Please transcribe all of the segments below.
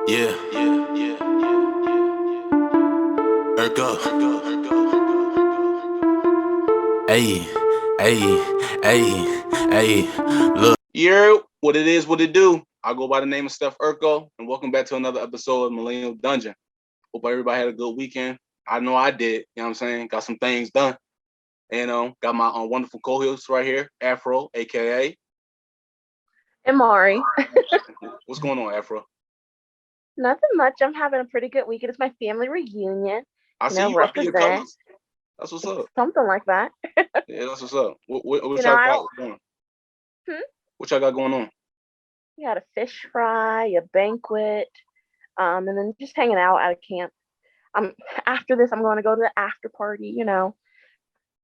Yeah, yeah, yeah, Urko. Hey, hey, hey, hey. Look. Yeah, what it is, what it do. I go by the name of Steph Urko, and welcome back to another episode of Millennial Dungeon. Hope everybody had a good weekend. I know I did. You know what I'm saying? Got some things done. And got my wonderful co-host right here, Afro, aka. And Mari. What's going on, Afro? Nothing much. I'm having a pretty good weekend. It's my family reunion. I see you repping your Represent. colors. That's what's up. Something like that. Yeah, that's what's up. What You know, y'all I got don't. going? Hmm? What y'all got going on? We had a fish fry, a banquet, and then just hanging out at a camp. After this, I'm going to go to the after party. I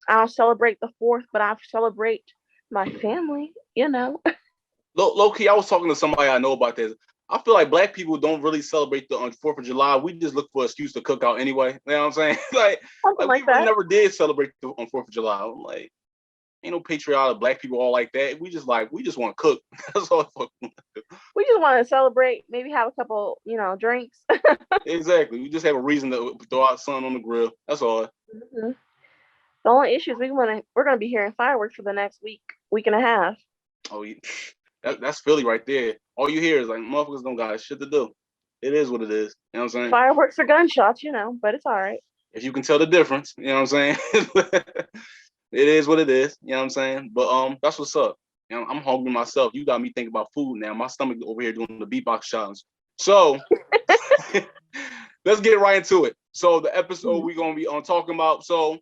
don't celebrate the 4th, but I celebrate my family. Low key, I was talking to somebody I know about this. I feel like black people don't really celebrate the 4th of July. We just look for an excuse to cook out anyway. You know what I'm saying? like Something we like really that. never did celebrate the on 4th of July. I'm like, ain't no patriotic black people all like that. We just want to cook. That's all. We just want to celebrate. Maybe have a couple, drinks. Exactly. We just have a reason to throw out sun on the grill. That's all. Mm-hmm. The only issue is we're gonna be hearing fireworks for the next week and a half. Oh, yeah. That's Philly right there. All you hear is like motherfuckers don't got shit to do. It is what it is. You know what I'm saying? Fireworks are gunshots, but it's all right. If you can tell the difference, you know what I'm saying? It is what it is. You know what I'm saying? But that's what's up. You know, I'm hungry myself. You got me thinking about food now. My stomach over here doing the beatbox challenge. So let's get right into it. So the episode we're gonna be on talking about the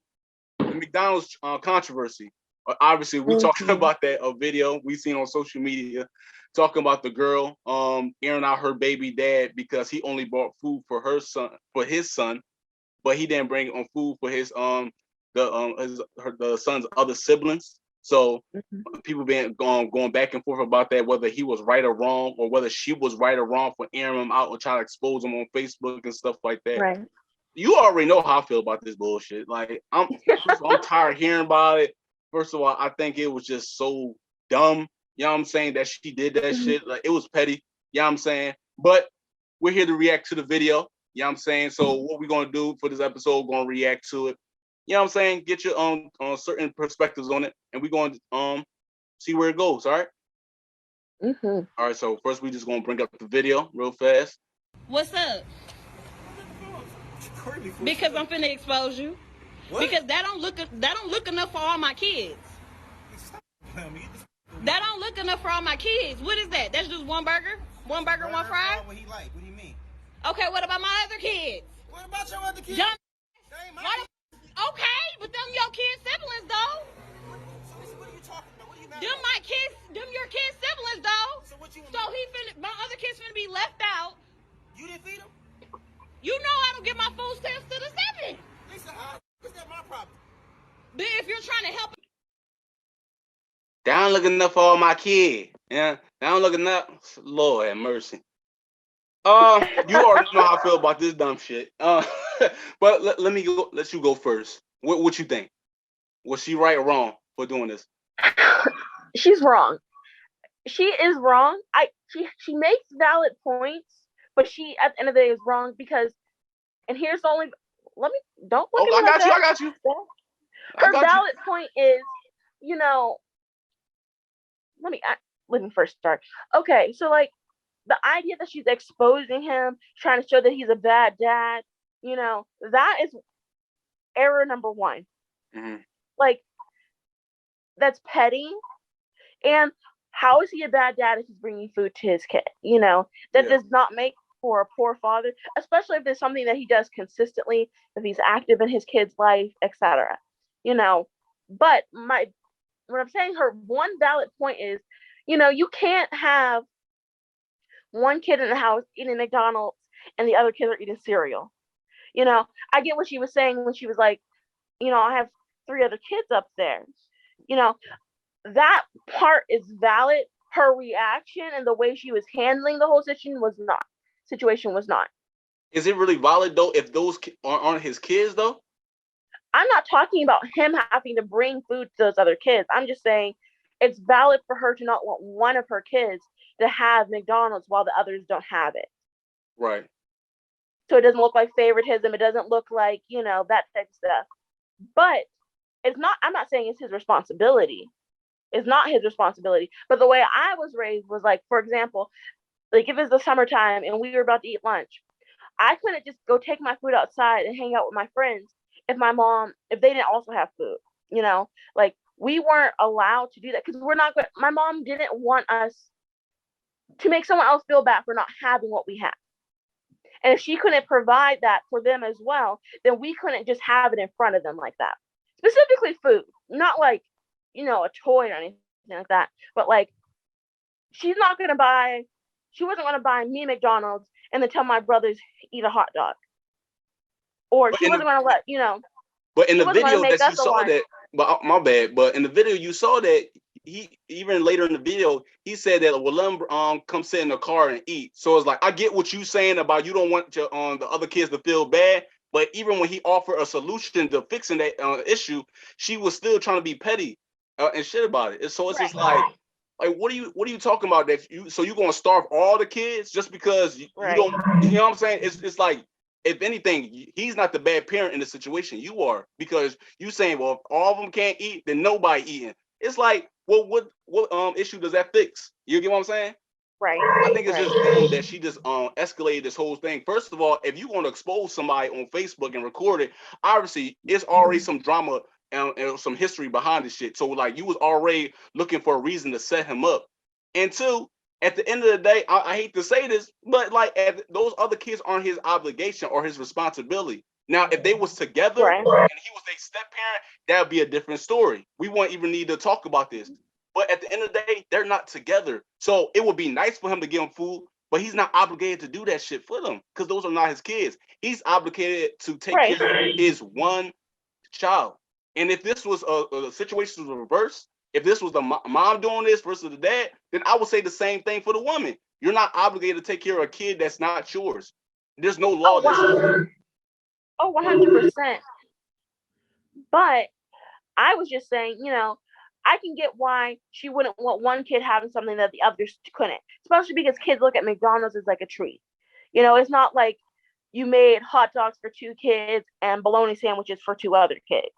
McDonald's controversy. Obviously, we talking about that video we seen on social media, talking about the girl airing out her baby dad because he only bought food for his son, but he didn't bring on food for the son's other siblings. So people been going back and forth about that, whether he was right or wrong, or whether she was right or wrong for airing him out or trying to expose him on Facebook and stuff like that. Right. You already know how I feel about this bullshit. Like I'm tired of hearing about it. First of all, I think it was just so dumb. You know what I'm saying? That she did that shit. Like it was petty. You know what I'm saying? But we're here to react to the video. You know what I'm saying? So what we're gonna do for this episode, we're gonna react to it. You know what I'm saying? Get your certain perspectives on it, and we're going to see where it goes. All right. Mm-hmm. All right. So first, we just gonna bring up the video real fast. What's up? Because I'm finna expose you. What? Because that don't look enough for all my kids. That don't look enough for all my kids. What is that? That's just one burger? One burger, one fry? What he like? What do you mean? Okay, what about my other kids? What about your other kids? John, okay, but them your kids' siblings though. What are you talking about? What are you mad Them about? my kids, them your kids' siblings though. So what you? So my other kids finna be left out. You didn't feed them? You know I don't give my food stamps to the siblings. Lisa, how is that my problem? But if you're trying to help. That don't look enough for all my kids. Yeah, that don't look enough. Lord have mercy. You already know how I feel about this dumb shit. But let me go. Let you go first. What you think? Was she right or wrong for doing this? She's wrong. She is wrong. She makes valid points, but she at the end of the day is wrong because. And here's the only. Don't look at me like that. I got you. Her valid point is, let me first start. Okay, so like the idea that she's exposing him, trying to show that he's a bad dad, that is error number one. Mm-hmm. Like that's petty. And how is he a bad dad if he's bringing food to his kid? That does not make for a poor father, especially if there's something that he does consistently, if he's active in his kid's life, etc. But what I'm saying, her one valid point is, you can't have one kid in the house eating McDonald's and the other kids are eating cereal. I get what she was saying when she was like, I have 3 other kids up there. That part is valid. Her reaction and the way she was handling the whole situation was not. Is it really valid though if those aren't his kids though? I'm not talking about him having to bring food to those other kids. I'm just saying it's valid for her to not want one of her kids to have McDonald's while the others don't have it. Right. So it doesn't look like favoritism. It doesn't look like, that type of stuff. But I'm not saying it's his responsibility. It's not his responsibility. But the way I was raised was like, for example, like if it's the summertime and we were about to eat lunch, I couldn't just go take my food outside and hang out with my friends if they didn't also have food, like we weren't allowed to do that because my mom didn't want us to make someone else feel bad for not having what we have. And if she couldn't provide that for them as well, then we couldn't just have it in front of them like that. Specifically food, not like, a toy or anything like that. But like, she wasn't going to buy me McDonald's and then tell my brothers eat a hot dog. Or she wasn't going to let, But in the video that you saw that, but my bad. But in the video you saw that he even later in the video he said that well let him come sit in the car and eat. So it's like I get what you saying about you don't want your the other kids to feel bad. But even when he offered a solution to fixing that issue, she was still trying to be petty and shit about it. And so it's just like what are you talking about that you're gonna starve all the kids just because you don't, you know what I'm saying? It's like, if anything, he's not the bad parent in the situation. You are, because you saying, well, if all of them can't eat, then nobody eating. It's like, well, what issue does that fix? You get what I'm saying? Right. I think it's just dumb that she just escalated this whole thing. First of all, if you want to expose somebody on Facebook and record it, obviously it's already some drama and some history behind this shit. So like you was already looking for a reason to set him up. And two, at the end of the day, I hate to say this, but like those other kids aren't his obligation or his responsibility. Now, if they was together and he was a step parent, that would be a different story. We won't even need to talk about this. But at the end of the day, they're not together. So it would be nice for him to give them food, but he's not obligated to do that shit for them because those are not his kids. He's obligated to take care of his one child. And if this was a situation was reversed, if this was the mom doing this versus the dad, then I would say the same thing for the woman. You're not obligated to take care of a kid that's not yours. There's no law that. 100%. But I was just saying, I can get why she wouldn't want one kid having something that the others couldn't, especially because kids look at McDonald's as like a treat. It's not like you made hot dogs for 2 kids and bologna sandwiches for 2 other kids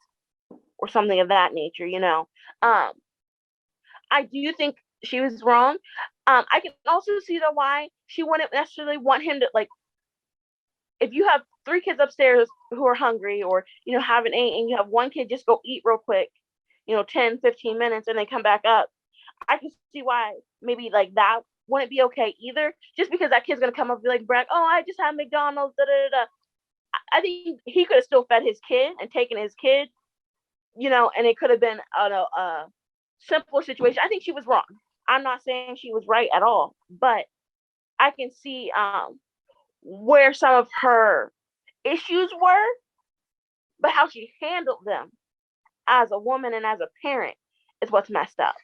or something of that nature, I do think she was wrong. I can also see why she wouldn't necessarily want him to, like, if you have 3 kids upstairs who are hungry or, haven't ate, and you have one kid just go eat real quick, 10, 15 minutes and then come back up. I can see why maybe like that wouldn't be okay either, just because that kid's going to come up and be like, brag, oh, I just had McDonald's, da, da, da. I think he could have still fed his kid and taken his kid, and it could have been a simpler situation. I think she was wrong. I'm not saying she was right at all, but I can see where some of her issues were, but how she handled them as a woman and as a parent is what's messed up.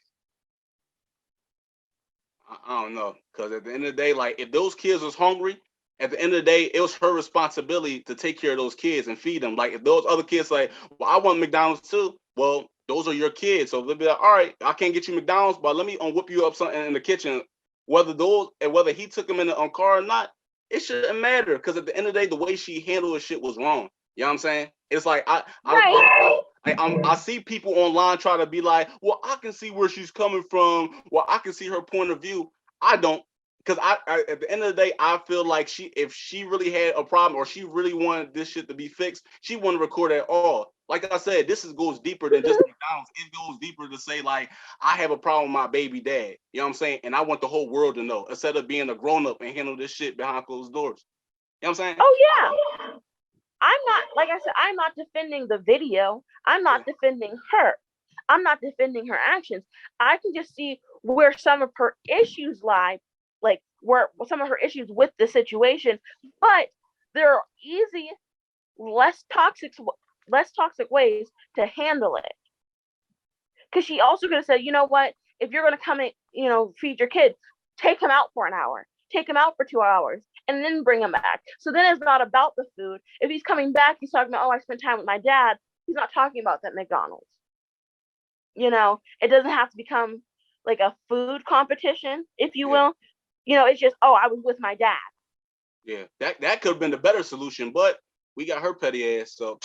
I don't know, because at the end of the day, like if those kids was hungry, at the end of the day, it was her responsibility to take care of those kids and feed them. Like if those other kids like, well, I want McDonald's too. Well, those are your kids, so they'll be like, all right, I can't get you McDonald's, but let me whip you up something in the kitchen. Whether he took them in the car or not, it shouldn't matter, because at the end of the day, the way she handled the shit was wrong. You know what I'm saying? It's like I see people online try to be like, well, I can see where she's coming from. Well, I can see her point of view. I don't, because I at the end of the day, I feel like if she really had a problem or she really wanted this shit to be fixed, she wouldn't record at all. Like I said, goes deeper than just McDonald's. It goes deeper to say like, I have a problem with my baby dad. You know what I'm saying? And I want the whole world to know, instead of being a grown up and handle this shit behind closed doors. You know what I'm saying? Oh yeah. I'm not defending the video. I'm not defending her. I'm not defending her actions. I can just see where some of her issues lie, like where some of her issues with the situation, but there are easy, less toxic ways to handle it. Because she also could have said, you know what, if you're going to come and, feed your kid, take him out for an hour, take him out for 2 hours, and then bring him back. So then it's not about the food. If he's coming back, he's talking about, oh, I spent time with my dad. He's not talking about that McDonald's. It doesn't have to become like a food competition, if you will. It's just, oh, I was with my dad. Yeah, that could have been the better solution, but we got her petty ass. So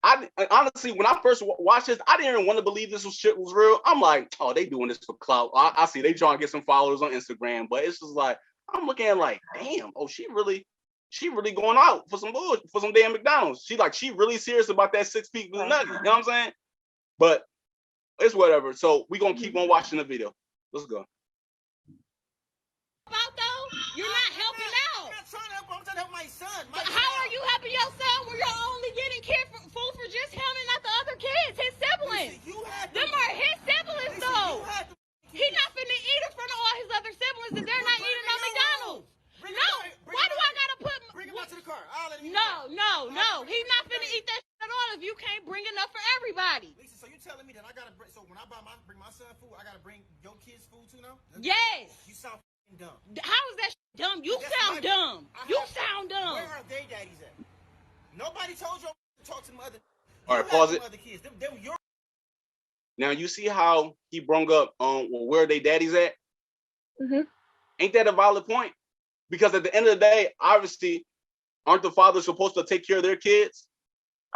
I honestly, when I first watched this, I didn't even want to believe this shit was real. I'm like, oh, they doing this for clout. I see they trying to get some followers on Instagram, but it's just like I'm looking at like, damn, oh, she really going out for some bullshit, for some damn McDonald's. She really serious about that 6-piece nugget. You know what I'm saying? But it's whatever. So we gonna keep on watching the video. Let's go. Out though, you're not helping out. I'm not trying to help. I'm trying to help my son. But how are you helping your son when you're only getting food for just him and not the other kids, his siblings? Them are his siblings though. He's not finna eat in front of all his other siblings and they're not eating on McDonald's. No, why do I gotta put? Bring him out to the car. I'll let him eat. No. He's not finna eat that shit at all if you can't bring enough for everybody. Lisa, so you telling me that I gotta bring? So when I bring my son food, I gotta bring your kids food too now? Yes. You sound dumb. How is that dumb? You sound dumb. You sound dumb. Where are they daddies at? Nobody told you to talk to them other. All right, pause it. Other kids. Them your. Now you see how he brung up where are they daddies at? Mm-hmm. Ain't that a valid point? Because at the end of the day, obviously, aren't the fathers supposed to take care of their kids?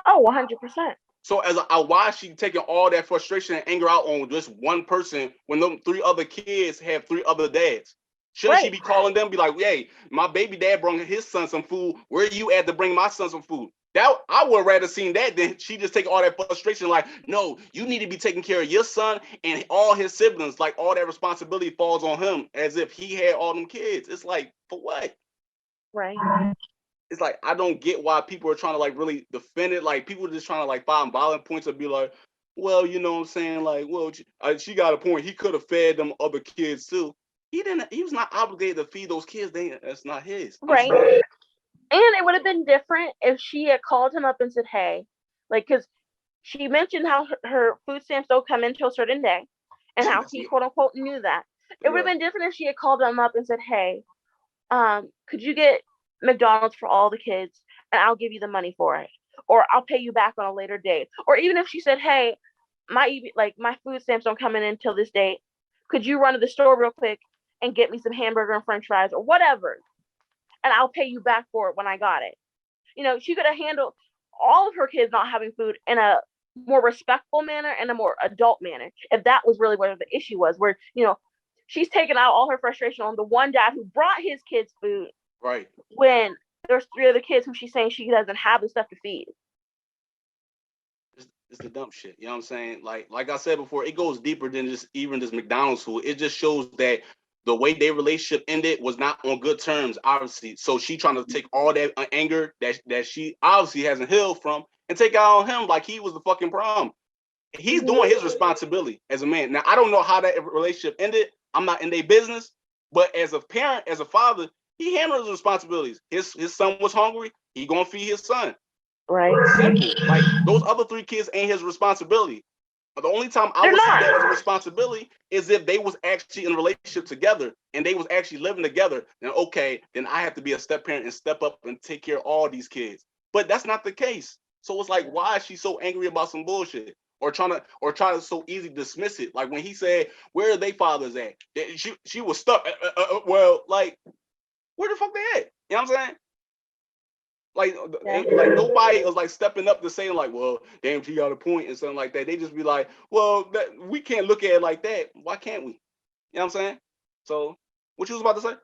Oh, 100%. So why is she taking all that frustration and anger out on just one person when them 3 other kids have 3 other dads? Shouldn't she be calling them, be like, hey, my baby dad brought his son some food. Where are you at to bring my son some food? That I would rather seen that than she just take all that frustration. Like, no, you need to be taking care of your son and all his siblings. Like all that responsibility falls on him as if he had all them kids. It's like, for what? Right. It's like I don't get why people are trying to like really defend it. Like people are just trying to like find violent points and be like, well, you know what I'm saying? Like, well, she got a point. He could have fed them other kids too. He didn't. He was not obligated to feed those kids. That's not his. Right. And it would have been different if she had called him up and said, hey, like, because she mentioned how her food stamps don't come until a certain day and how he, quote unquote, knew that. It would have been different if she had called him up and said, hey, could you get McDonald's for all the kids and I'll give you the money for it, or I'll pay you back on a later date. Or even if she said, hey, my food stamps don't come in until this date, could you run to the store real quick and get me some hamburger and french fries or whatever, and I'll pay you back for it when I got it. You know, she could have handled all of her kids not having food in a more respectful manner and a more adult manner if that was really what the issue was, where, you know, she's taken out all her frustration on the one dad who brought his kids food. Right. When there's 3 other kids who she's saying she doesn't have the stuff to feed. It's the dumb shit. You know what I'm saying? Like I said before, it goes deeper than just even this McDonald's food. It just shows that the way their relationship ended was not on good terms, obviously. So she trying to take all that anger that she obviously hasn't healed from and take out on him like he was the fucking problem. He's doing his responsibility as a man. Now, I don't know how that relationship ended. I'm not in their business. But as a parent, as a father, he handled his responsibilities. His son was hungry. He gonna feed his son. Right. Simple. Like those other 3 kids ain't his responsibility. But the only time I would see that as a responsibility is if they was actually in a relationship together and they was actually living together. Then okay, then I have to be a step parent and step up and take care of all these kids. But that's not the case. So it's like, why is she so angry about some bullshit? Or trying to so easy dismiss it. Like when he said, where are they fathers at? She was stuck. Well, like, where the fuck they at? You know what I'm saying? Like nobody was like stepping up to saying like, well, damn, she got a point and something like that. They just be like, well, we can't look at it like that. Why can't we? You know what I'm saying? So, what you was about to say?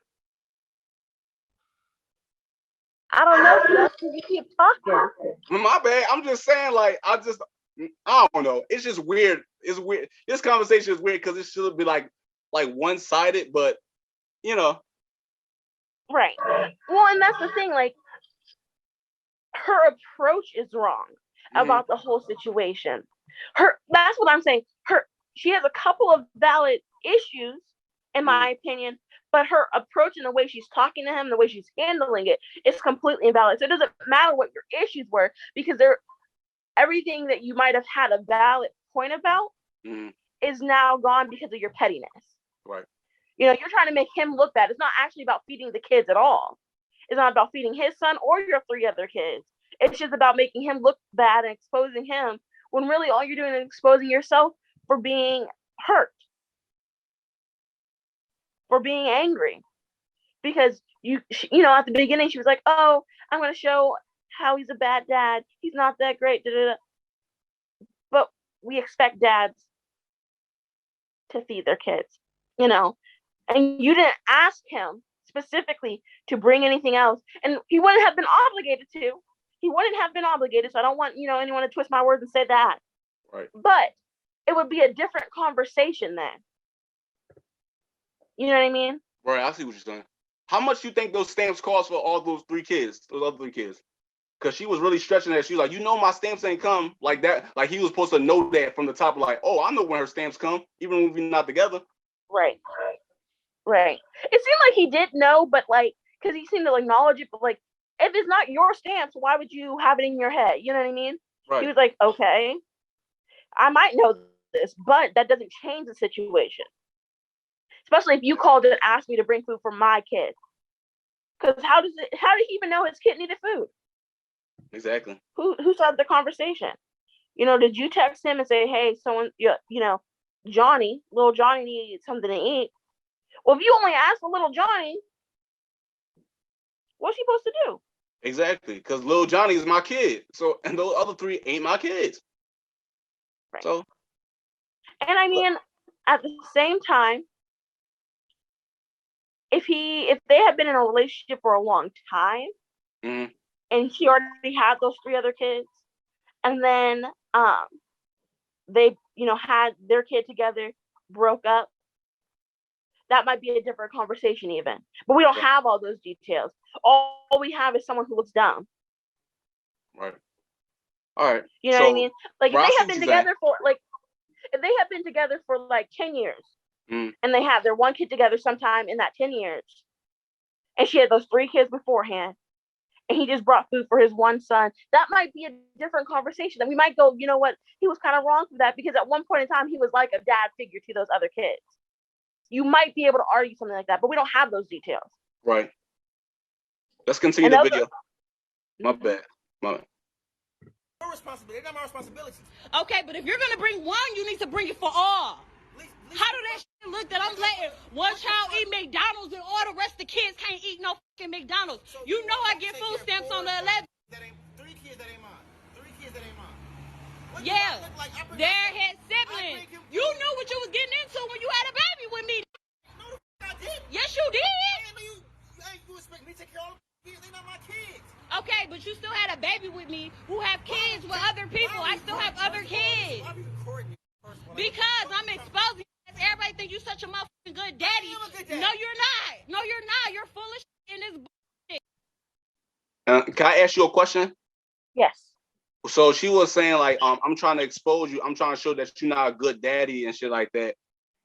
I don't know, because you keep talking. My bad. I'm just saying, like, I don't know. It's just weird. It's weird. This conversation is weird because it should be like one-sided, but you know. Right. Well, and that's the thing, like, her approach is wrong about the whole situation. That's what I'm saying. She has a couple of valid issues, in my opinion, but her approach and the way she's talking to him, the way she's handling it, is completely invalid. So it doesn't matter what your issues were, because everything that you might have had a valid point about is now gone because of your pettiness. Right. You know, you're trying to make him look bad. It's not actually about feeding the kids at all. It's not about feeding his son or your 3 other kids. It's just about making him look bad and exposing him, when really all you're doing is exposing yourself for being hurt, for being angry. because at the beginning she was like, oh, I'm going to show how he's a bad dad. He's not that great. Da, da, da. But we expect dads to feed their kids, and you didn't ask him specifically to bring anything else, and he wouldn't have been obligated to. He wouldn't have been obligated, so I don't want anyone to twist my words and say that. Right. But it would be a different conversation then. You know what I mean? Right, I see what you're saying. How much do you think those stamps cost for all those other 3 kids? Because she was really stretching that. She was like, my stamps ain't come like that. Like he was supposed to know that from the top, like, oh, I know when her stamps come, even when we're not together. Right. It seemed like he did know, but like, because he seemed to acknowledge it, but like, if it's not your stamps, why would you have it in your head? You know what I mean? Right. He was like, okay, I might know this, but that doesn't change the situation. Especially if you called and asked me to bring food for my kid. Because how did he even know his kid needed food? Exactly. Who started the conversation? Did you text him and say, hey, someone, little Johnny needs something to eat? Well, if you only asked for little Johnny, what's he supposed to do? Exactly, because little Johnny is my kid. So, and those other 3 ain't my kids. Right. So, and I mean, at the same time, if they had been in a relationship for a long time, mm-hmm. and he already had those 3 other kids, and then they had their kid together, broke up, that might be a different conversation even. But we don't have all those details. All we have is someone who looks dumb. Right. All right. You know what I mean? Like if they have been together for like 10 years, and they have their one kid together sometime in that 10 years, and she had those 3 kids beforehand, and he just brought food for his one son, that might be a different conversation. And we might go, you know what? He was kind of wrong for that, because at one point in time, he was like a dad figure to those other kids. You might be able to argue something like that, but we don't have those details. Right. Let's continue the video. My bad. Your responsibility. They're not my responsibility. Okay, but if you're gonna bring one, you need to bring it for all. How do that shit look that I'm letting one child eat McDonald's and all the rest of the kids can't eat no fucking McDonald's? So I get food stamps on the 11th. 3 kids that ain't mine. 3 kids that ain't mine. Yeah, they're his siblings. You knew what you was getting into when you had a baby with me. No, the I did. Yes, you did. You expect me to take care of all the kids? They're not my kids. Okay, but you still had a baby with me who have kids with other people. I still have other kids. Why are you recording me? Because I'm exposing you. Everybody think you such a motherfucking good daddy. No, you're not. No, you're not. You're full of shit in this bullshit. Can I ask you a question? Yes. So she was saying like, I'm trying to expose you. I'm trying to show that you're not a good daddy and shit like that.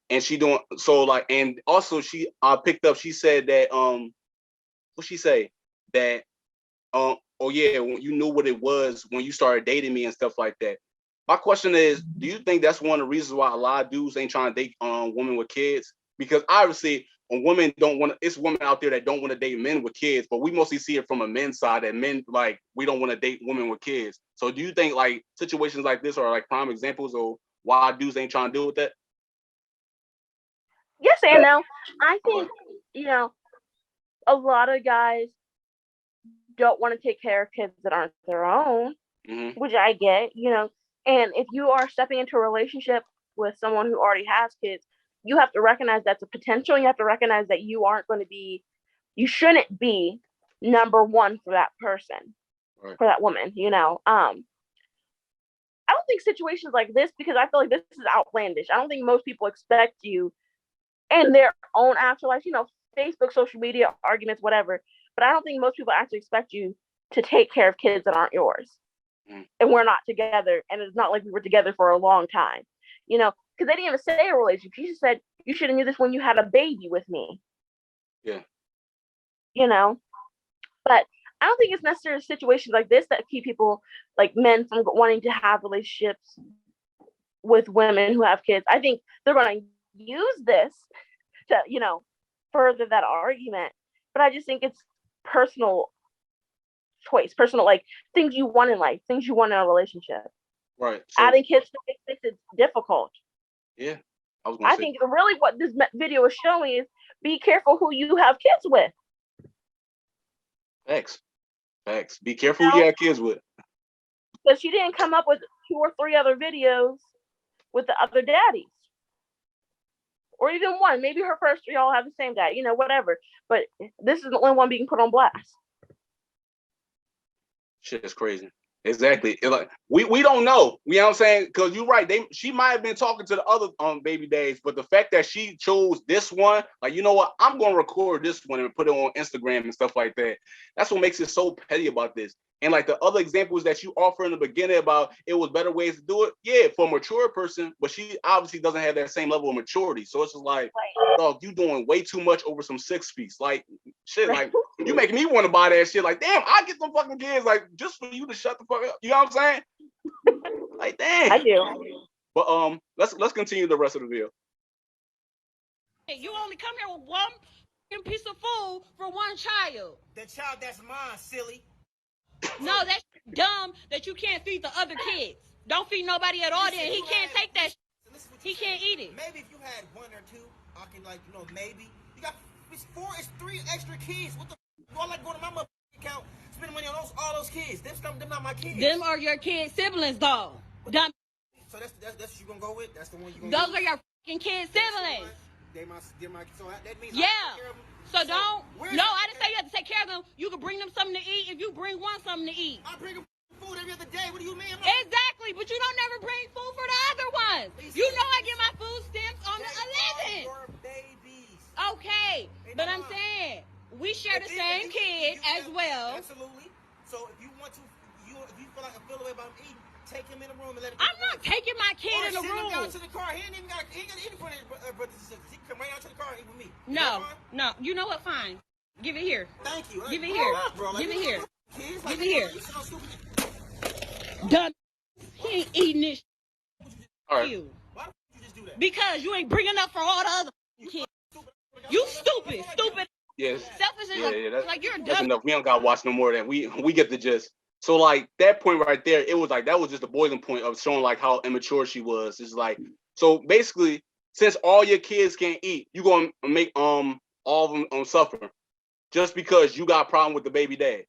And she doing so like, and also she picked up. She said that what she say that oh yeah, when you knew what it was when you started dating me and stuff like that. My question is, do you think that's one of the reasons why a lot of dudes ain't trying to date women with kids? Because obviously, women don't want to. It's women out there that don't want to date men with kids, but we mostly see it from a men's side that men like we don't want to date women with kids. So, do you think like situations like this are like prime examples of why dudes ain't trying to deal with that? Yes and no. I think a lot of guys don't want to take care of kids that aren't their own, which I get. And if you are stepping into a relationship with someone who already has kids, you have to recognize that's a potential. You have to recognize that you shouldn't be number one for that person, right, for that woman, I don't think situations like this, because I feel like this is outlandish. I don't think most people expect you in their own afterlife, Facebook, social media, arguments, whatever. But I don't think most people actually expect you to take care of kids that aren't yours. And we're not together, and it's not like we were together for a long time, because they didn't even say a relationship. She just said you should have knew this when you had a baby with me. Yeah. But I don't think it's necessarily situations like this that keep people, like men, from wanting to have relationships with women who have kids. I think they're going to use this to, further that argument. But I just think it's personal choice, personal, like things you want in life, things you want in a relationship. Right. So, adding kids to this is difficult. Yeah. I think really what this video is showing is be careful who you have kids with. Facts. Be careful who you have kids with. Because she didn't come up with 2 or 3 other videos with the other daddies. Or even one. Maybe her first 3 all have the same dad, whatever. But this is the only one being put on blast. Shit is crazy. Exactly. Like we don't know. You know what I'm saying? Because you're right. She might have been talking to the other baby days, but the fact that she chose this one, like, you know what? I'm gonna record this one and put it on Instagram and stuff like that. That's what makes it so petty about this. And like the other examples that you offer in the beginning about it was better ways to do it. Yeah, for a mature person, but she obviously doesn't have that same level of maturity. So it's just like, dog, you doing way too much over some 6-piece. Like, shit, like you make me want to buy that shit. Like, damn, I get them fucking kids like just for you to shut the fuck up. You know what I'm saying? Like, damn. I do. But let's continue the rest of the video. You only come here with one piece of food for one child. The child that's mine, silly. No, that's dumb that you can't feed the other kids. Don't feed nobody at all. Then he can't take that. He can't eat it. Maybe if you had 1 or 2, I can maybe. You got it's 3 extra kids. What the? I like going to my motherfucking account, spending money on all those kids. Them not my kids. Them are your kids' siblings, though. Dumb. So that's what you gonna go with. That's the one you gonna. Those are your fucking kids' siblings. They're my. So that means. Yeah. So don't. No, I didn't say you have to take care of them. You can bring them something to eat if you bring one something to eat. I bring them food every other day. What do you mean? Exactly, but you don't never bring food for the other ones. You know I get my food stamps on the 11th. Your babies. Okay, but I'm saying we share the same kid as well. Absolutely. So if you want to, if you feel the way about eating, take him in the room and let him. I'm not taking my kid in the room. Send him down to the car. He ain't got to eat in front of his brothers and sisters. He can come right out to the car and eat with me. No. You know what? Fine. Give it here. Thank you. Give it here. Give it here. Give it here. Done. He ain't eating this. All right. You. Why don't you just do that? Because you ain't bringing up for all the other kids. You stupid. Yes. Selfish as like you're That's dumb. enough. We don't gotta watch no more of that. We get the gist. So like that point right there, it was like that was just the boiling point of showing like how immature she was. It's like, so basically, since all your kids can't eat, you gonna make all of them suffer just because you got a problem with the baby dad.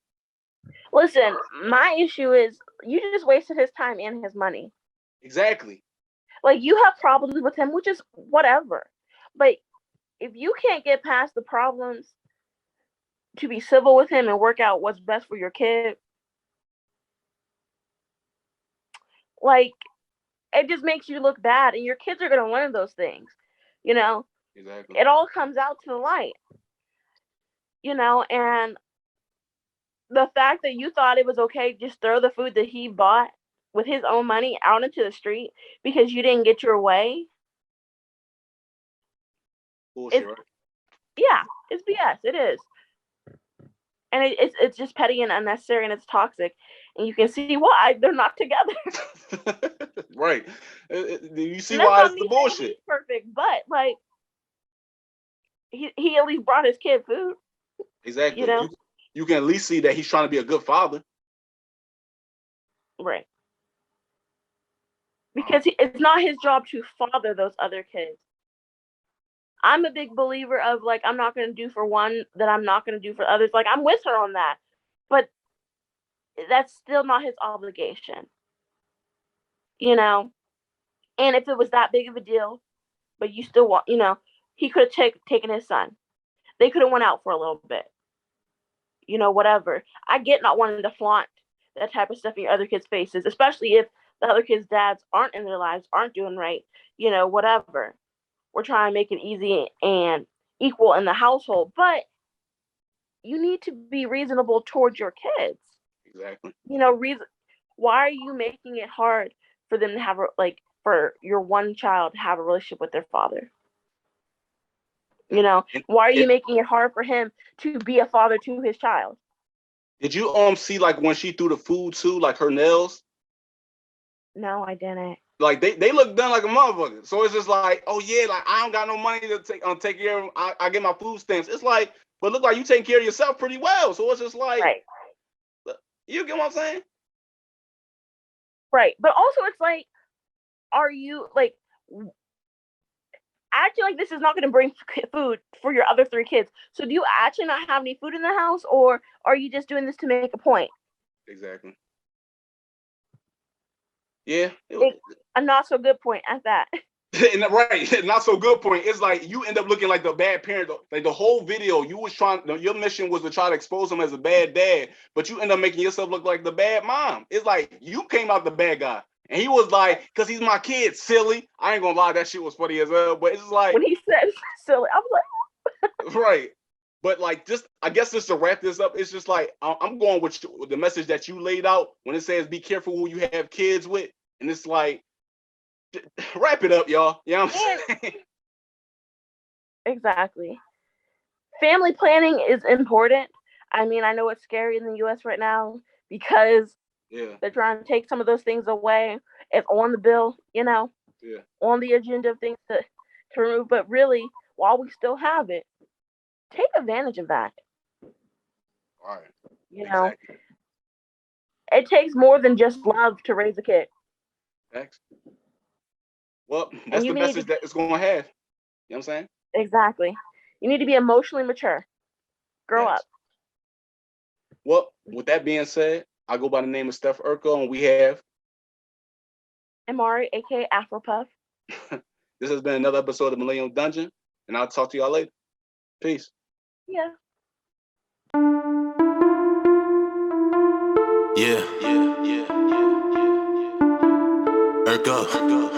Listen, my issue is you just wasted his time and his money. Exactly. Like, you have problems with him, which is whatever. But if you can't get past the problems to be civil with him and work out what's best for your kid, like, it just makes you look bad, and your kids are going to learn those things, Exactly. It all comes out to the light, and the fact that you thought it was okay to just throw the food that he bought with his own money out into the street because you didn't get your way. Bullshit, right? Yeah, it's BS. It is. And it's just petty and unnecessary, and it's toxic. And you can see why they're not together. Right. You see why it's the bullshit. He's perfect, but like he at least brought his kid food. Exactly. You can at least see that he's trying to be a good father. Right. Because it's not his job to father those other kids. I'm a big believer of, like, I'm not going to do for one that I'm not going to do for others. Like, I'm with her on that. But that's still not his obligation. And if it was that big of a deal, but you still want, he could have taken his son. They could have went out for a little bit. Whatever. I get not wanting to flaunt that type of stuff in your other kids' faces, especially if the other kids' dads aren't in their lives, aren't doing right, whatever. We're trying to make it easy and equal in the household, but you need to be reasonable towards your kids. Exactly. Why are you making it hard for them to have, for your one child to have a relationship with their father? Why are you making it hard for him to be a father to his child? Did you see like when she threw the food too, like her nails? No, I didn't. Like they look done like a motherfucker. So it's just like, oh yeah, like I don't got no money to take care of them. I get my food stamps. It's like, but look like you taking care of yourself pretty well. So it's just like, right. You get what I'm saying? Right. But also it's like, are you like, I feel like this is not going to bring food for your other 3 kids. So do you actually not have any food in the house, or are you just doing this to make a point? Exactly. Yeah. A not so good point at that. And right, not so good point. It's like you end up looking like the bad parent. Like the whole video, you was trying. Your mission was to try to expose him as a bad dad, but you end up making yourself look like the bad mom. It's like you came out the bad guy, and he was like, "Cause he's my kid, silly." I ain't gonna lie, that shit was funny as well. But it's like when he said silly, I was like, right. But like, just I guess just to wrap this up, it's just like I'm going with the message that you laid out when it says be careful who you have kids with, and it's like. Wrap it up, y'all. You know what I'm saying? Exactly. Family planning is important. I mean, I know it's scary in the U.S. right now because they're trying to take some of those things away. It's on the bill, on the agenda of things to remove. But really, while we still have it, take advantage of that. All right. Exactly. It takes more than just love to raise a kid. Thanks. Well, that's the message that it's going to have. You know what I'm saying? Exactly. You need to be emotionally mature. Grow up. Well, with that being said, I go by the name of Steph Urkel, and we have Amari, aka Afropuff. This has been another episode of Millennial Dungeon, and I'll talk to y'all later. Peace. Yeah. Yeah. Urkel.